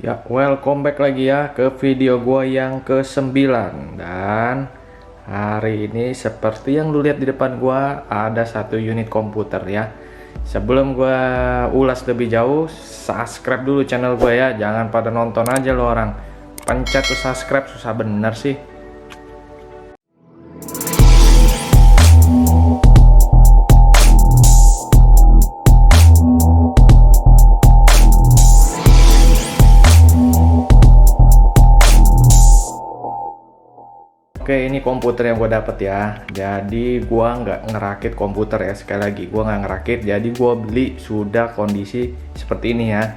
Ya, welcome back lagi ya ke video gua yang ke-9. Dan hari ini seperti yang lu lihat di depan gua ada satu unit komputer ya. Sebelum gua ulas lebih jauh, subscribe dulu channel gua ya. Jangan pada nonton aja lo orang. Pencet tuh subscribe, susah bener sih. Oke, ini komputer yang gue dapet ya. Jadi gue nggak ngerakit komputer ya. Sekali lagi, gue nggak ngerakit. Jadi gue beli sudah kondisi seperti ini ya.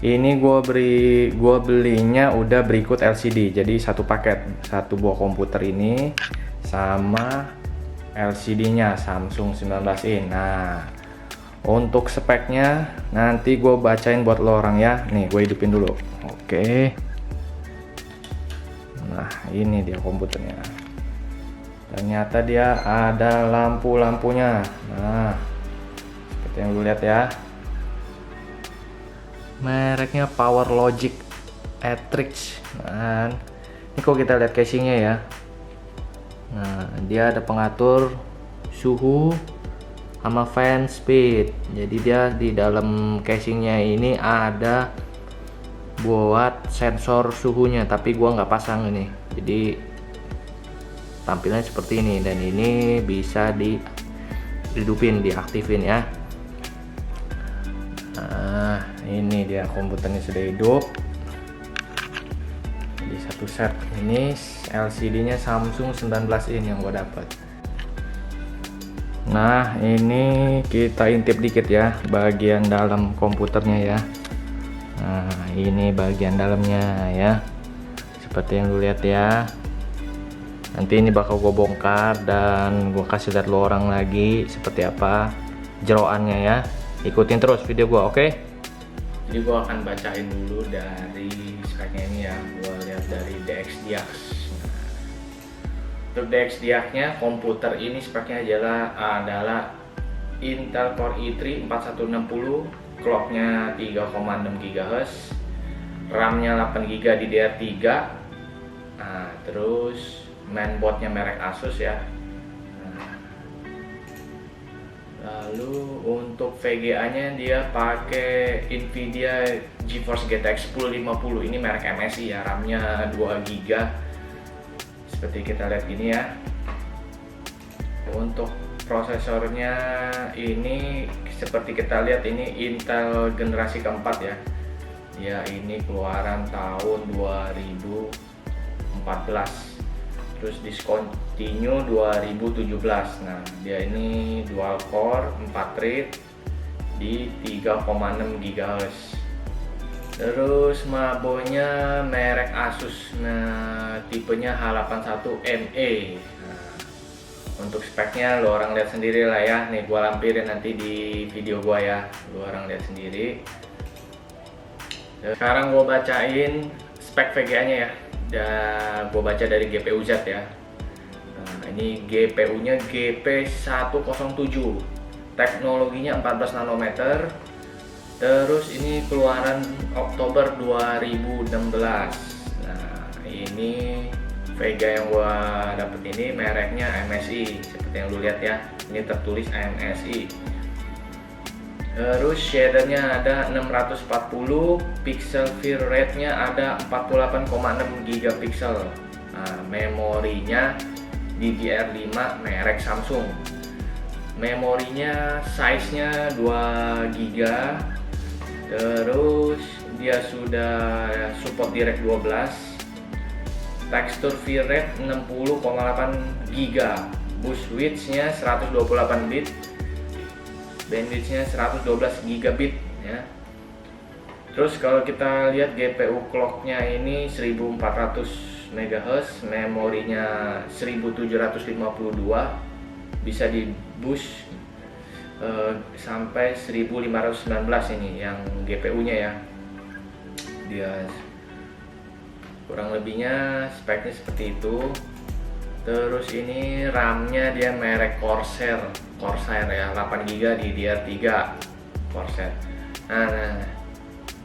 Ini gue belinya udah berikut LCD. Jadi satu paket, satu buah komputer ini sama LCD-nya Samsung 19 in. Nah, untuk speknya nanti gue bacain buat lo orang ya. Nih, gue hidupin dulu. Oke. Nah, ini dia komputernya. Ternyata dia ada lampu-lampunya. Nah, seperti yang lu lihat ya. Mereknya Power Logic Atrix. Nah, ini kok kita lihat casingnya ya. Nah, dia ada pengatur suhu sama fan speed. Jadi dia di dalam casingnya ini ada buat sensor suhunya, tapi gua nggak pasang ini. Jadi tampilannya seperti ini, dan ini bisa dihidupin, diaktifin ya. Nah, ini dia komputernya sudah hidup. Jadi satu set ini LCD-nya Samsung 19 in yang gua dapat. Nah, ini kita intip dikit ya bagian dalam komputernya ya. Nah, ini bagian dalamnya ya, seperti yang lu lihat ya. Nanti ini bakal gue bongkar dan gue kasih lihat lo orang lagi seperti apa jeroannya ya. Ikutin terus video gue, oke? Jadi gue akan bacain dulu dari speknya ini ya. Gue lihat dari DXDIAX. Untuk DXDIAX-nya, komputer ini speknya adalah Intel Core i3 4160, clocknya 3,6 GHz, RAM-nya 8 GB DDR3. Nah, terus mainboardnya merek Asus ya. Nah, lalu untuk VGA-nya dia pakai Nvidia GeForce GTX 1050. Ini merek MSI ya, RAM-nya 2 GB. Seperti kita lihat gini ya. Untuk prosesornya ini seperti kita lihat ini Intel generasi keempat ya. Ya, ini keluaran tahun 2014. Terus discontinue 2017. Nah, dia ini dual core 4 thread di 3,6 GHz. Terus motherboardnya merek Asus. Nah, tipenya H81ME. Untuk speknya lo orang lihat sendiri lah ya. Nih gua lampirin nanti di video gua ya, lo orang lihat sendiri. Sekarang gua bacain spek VGA nya ya. Dan gua baca dari GPU Z ya. Nah, ini GPU nya GP107, teknologinya 14 nanometer. Terus ini keluaran Oktober 2016. Nah, ini Vega yang gua dapet ini mereknya MSI, seperti yang lu lihat ya. Ini tertulis MSI. Terus shadernya ada 640, pixel view rate-nya ada 48,6 gigapiksel. Nah, memorinya DDR5 merek Samsung. Memorinya size-nya 2 GB. Terus dia sudah support DirectX 12. Tekstur VRAM 60,8 GB, boost width-nya 128 bit, bandwidth-nya 112 GB ya. Terus kalau kita lihat GPU clock-nya ini 1400 MHz, memorinya 1752, bisa di boost sampai 1519 ini yang GPU-nya ya. Dia kurang lebihnya speknya seperti itu. Terus ini RAM-nya dia merek Corsair ya, 8 GB di DDR3 Corsair. Nah,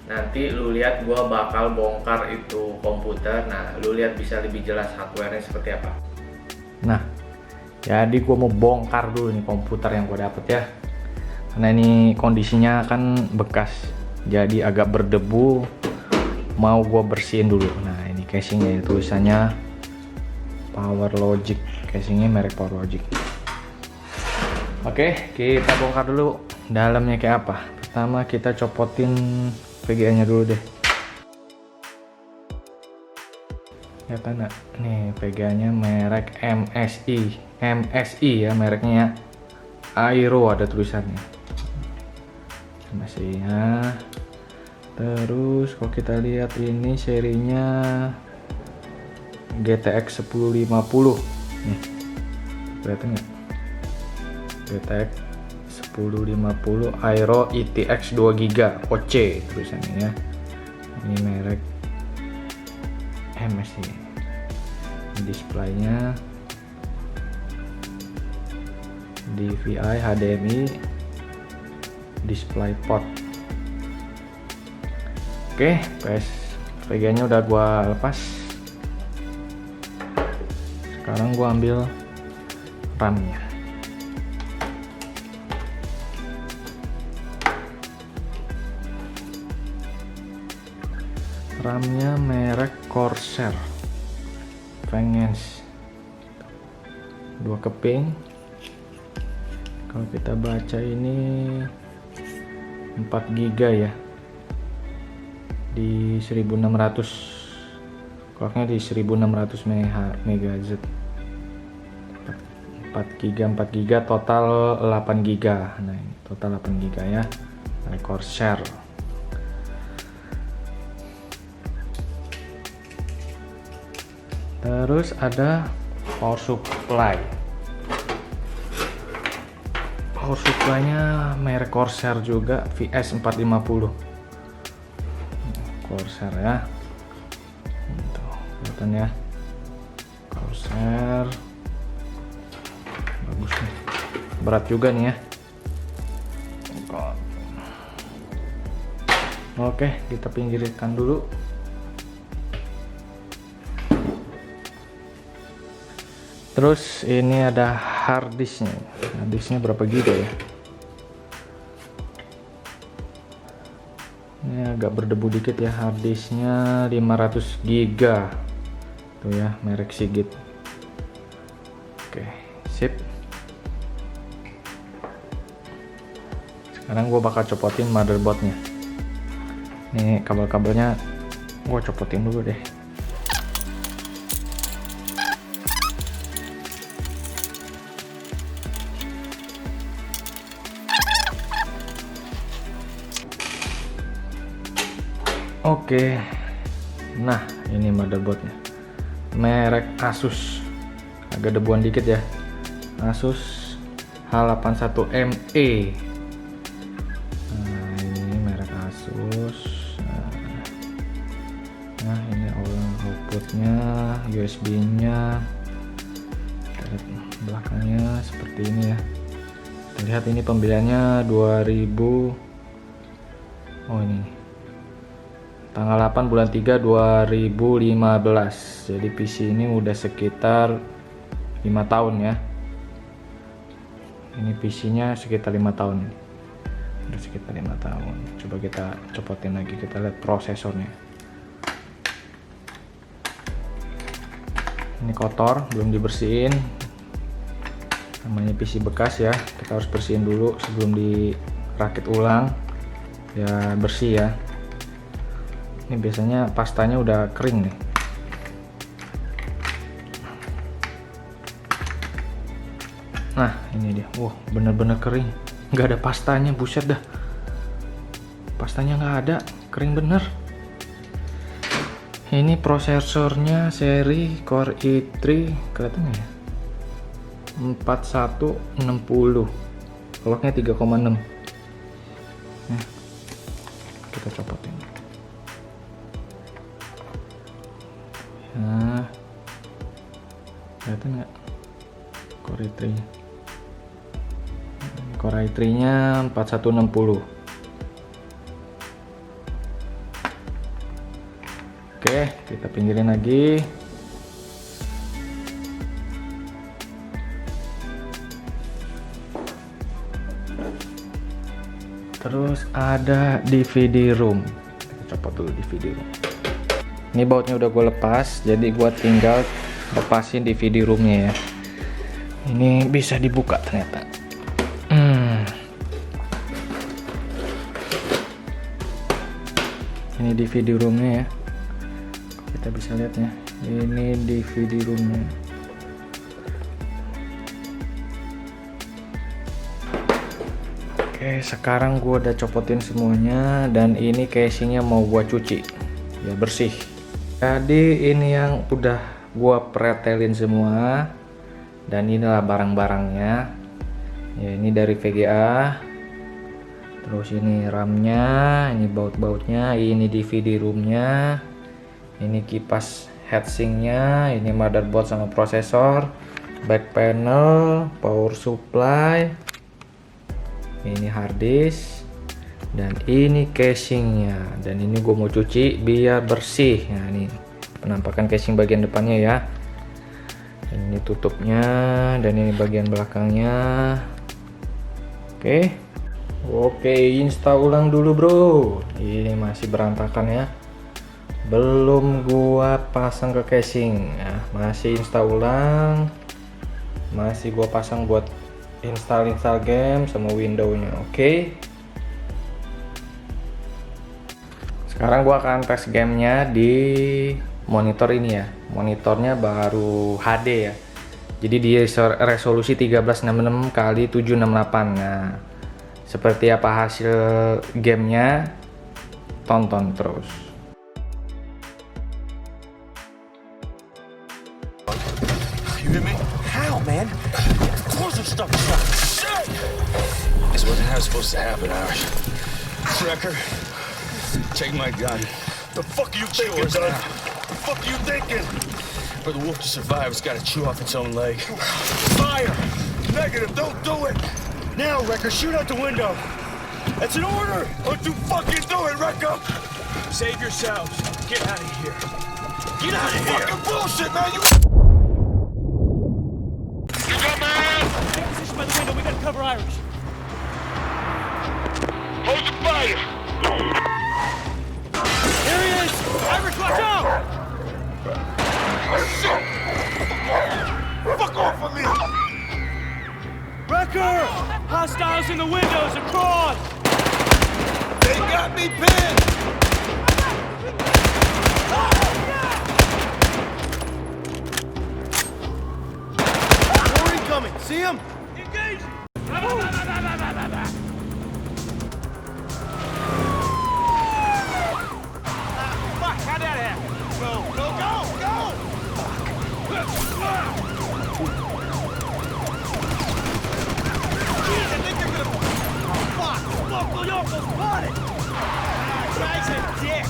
nanti lu lihat gua bakal bongkar itu komputer. Nah, lu lihat bisa lebih jelas hardware-nya seperti apa. Nah, jadi gua mau bongkar dulu nih komputer yang gua dapet ya. Karena ini kondisinya kan bekas, jadi agak berdebu. Mau gua bersihin dulu. Nah, ini casingnya, tulisannya PowerLogic. Casingnya merek PowerLogic. Oke, kita bongkar dulu dalamnya kayak apa. Pertama kita copotin VGA-nya dulu deh. Ya kan, nih VGA-nya merek MSI ya mereknya ya. Aero ada tulisannya. MSI ya. Terus kalau kita lihat ini serinya GTX 1050. Nih. Kelihatan nggak? GTX 1050 Aero ITX 2GB OC tulisannya ya. Ini merek MSI. Displaynya DVI HDMI DisplayPort. Oke, VGA nya udah gua lepas. Sekarang gua ambil RAM-nya. RAM-nya merek Corsair Vengeance 2 keping. Kalau kita baca ini 4 GB ya, di 1600, clocknya di 1600 MHz. 4 GB total 8 GB. Nah, ini total 8 GB ya, merek Corsair. Terus ada power supply. Power supply-nya merek Corsair juga, VS450. Corsair ya. Tuh, kelihatan ya. Corsair. Bagus nih. Berat juga nih ya. Oke, kita pinggirkan dulu. Terus ini ada harddisknya. Harddisknya berapa giga ya? Ini agak berdebu dikit ya. Harddisknya 500 giga. Tuh ya, merek Seagate. Oke, sip. Sekarang gue bakal copotin motherboardnya. Nih kabel-kabelnya gue copotin dulu deh. Oke, nah ini motherboardnya, merek Asus, agak debuan dikit ya, Asus H81ME. Nah ini merek Asus. Nah ini outputnya, USB-nya, belakangnya seperti ini ya. Terlihat ini pembeliannya 2000. Oh ini tanggal 8 bulan 3 2015. Jadi PC ini udah sekitar 5 tahun ya. Ini PC nya sekitar 5 tahun. Udah sekitar 5 tahun. Coba kita copotin lagi, kita lihat prosesornya. Ini kotor, belum dibersihin. Namanya PC bekas ya, kita harus bersihin dulu sebelum dirakit ulang. Ya bersih ya. Ini biasanya pastanya udah kering nih. Nah ini dia, wah bener-bener kering, nggak ada pastanya, buset dah. Pastanya nggak ada, kering bener. Ini prosesornya seri Core i3, kelihatan ya? 4160, clocknya 3,6. Nah, kita copotin. Nah, kelihatan nggak Core i3 nya? Core i3 nya 4160. Oke, kita pinggirin lagi. Terus ada DVD room. Kita copot dulu DVD room. Ini bautnya udah gue lepas, jadi gue tinggal lepasin DVD roomnya ya. Ini bisa dibuka ternyata. Ini DVD roomnya ya. Kita bisa lihat ya. Ini DVD roomnya. Oke, sekarang gue udah copotin semuanya dan ini casingnya mau gue cuci ya, bersih. Jadi ini yang udah gue pretelin semua dan inilah barang-barangnya ya. Ini dari VGA, terus ini RAM-nya, ini baut-bautnya, ini DVD roomnya, ini kipas heatsinknya, ini motherboard sama prosesor, back panel, power supply, ini hard disk, dan ini casingnya. Dan ini gue mau cuci biar bersih. Nah, ini penampakan casing bagian depannya ya. Ini tutupnya dan ini bagian belakangnya. Oke, install ulang dulu bro. Ini masih berantakan ya, belum gua pasang ke casing ya. Masih install ulang, masih gua pasang buat install game sama windownya. Oke, sekarang gua akan tes gamenya di monitor ini ya. Monitornya baru HD ya, jadi dia resolusi 1366 x 768. Nah, seperti apa hasil gamenya, tonton terus. You hear me? How, man? Of course I'm stuck inside. Shit! This wasn't how it's supposed to happen, Irish. Wrecker, take my gun. The fuck are you thinking, son? The fuck are you thinking? For the wolf to survive, it's gotta chew off its own leg. Fire! Negative, don't do it! Now, Wrecker, shoot out the window. That's an order! Don't you fucking do it, Wrecker! Save yourselves. Get out of here. Get out of here! Fucking bullshit, man! You got my ass! Take position by the window. We gotta cover Irish. Hold the fire! There he is! Irish, watch out! Oh, shit! Fuck off of me! Wrecker! Hostiles in the windows across! They got me pinned! More incoming! See him? Engage! Fuck, how'd that happen? Go, go, go, go! Jeez, I think they're gonna... Fuck! Local yokel spotted! Guy's a dick!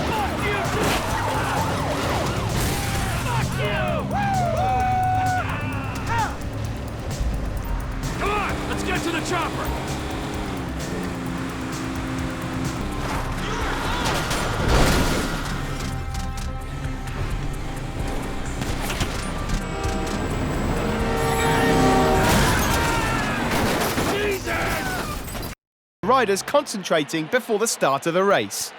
Fuck you! Fuck you! Come on, let's get to the chopper! Riders concentrating before the start of the race.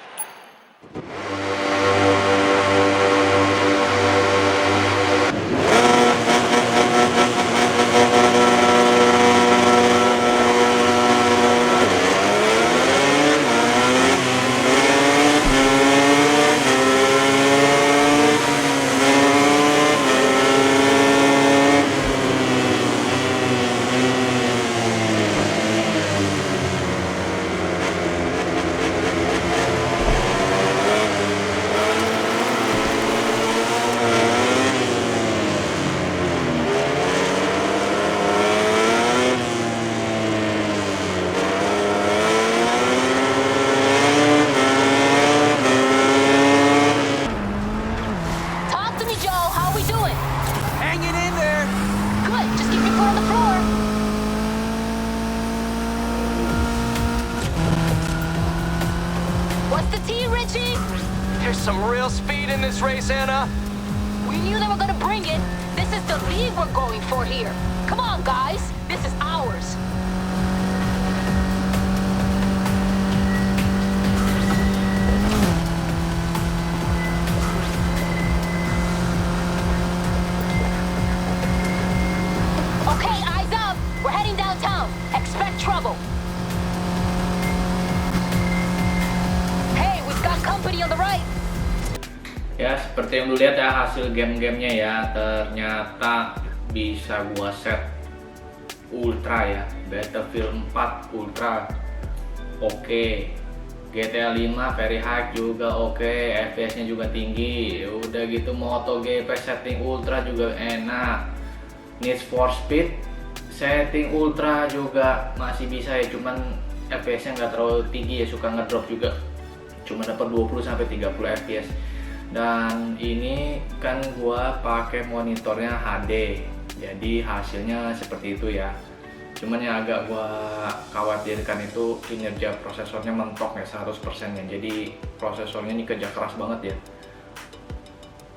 real speed in this race, Anna? We knew they were gonna bring it. This is the lead we're going for here. Come on, guys. This is ours. Okay, eyes up. We're heading downtown. Expect trouble. Hey, we've got company on the right. Ya, seperti yang lu lihat ya hasil game-gamenya ya, ternyata bisa gua set ultra ya, Battlefield 4 ultra oke, GTA 5 very high juga oke, FPS-nya juga tinggi, udah gitu MotoGP setting ultra juga enak, Need for Speed setting ultra juga masih bisa ya, cuman FPS-nya nggak terlalu tinggi ya, suka ngedrop juga, cuma dapat 20-30 FPS. Dan ini kan gua pakai monitornya HD, jadi hasilnya seperti itu ya. Cuman yang agak gua khawatirkan itu kinerja prosesornya mentok ya 100% ya. Jadi prosesornya ini kerja keras banget ya.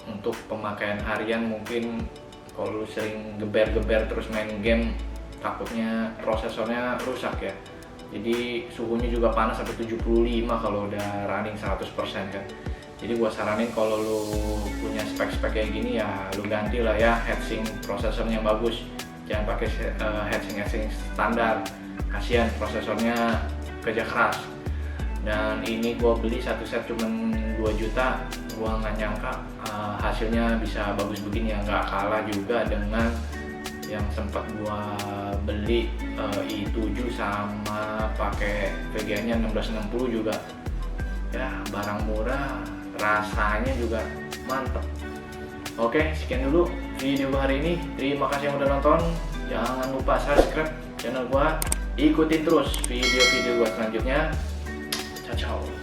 Untuk pemakaian harian mungkin kalau lu sering geber-geber terus main game, takutnya prosesornya rusak ya. Jadi suhunya juga panas sampai 75 kalau udah running 100% kan. Jadi gua saranin kalau lu punya spek-spek kayak gini ya lu ganti lah ya heatsink prosesornya yang bagus, jangan pakai heatsink standar, kasihan prosesornya kerja keras. Dan ini gua beli satu set cuman 2 juta, gua nggak nyangka hasilnya bisa bagus begini ya, nggak kalah juga dengan yang sempat gua beli i7 sama pakai VGA-nya 1660 juga ya, barang murah rasanya juga mantep. Oke, sekian dulu video hari ini. Terima kasih yang udah nonton. Jangan lupa subscribe channel gua, ikutin terus video-video gua selanjutnya. Ciao.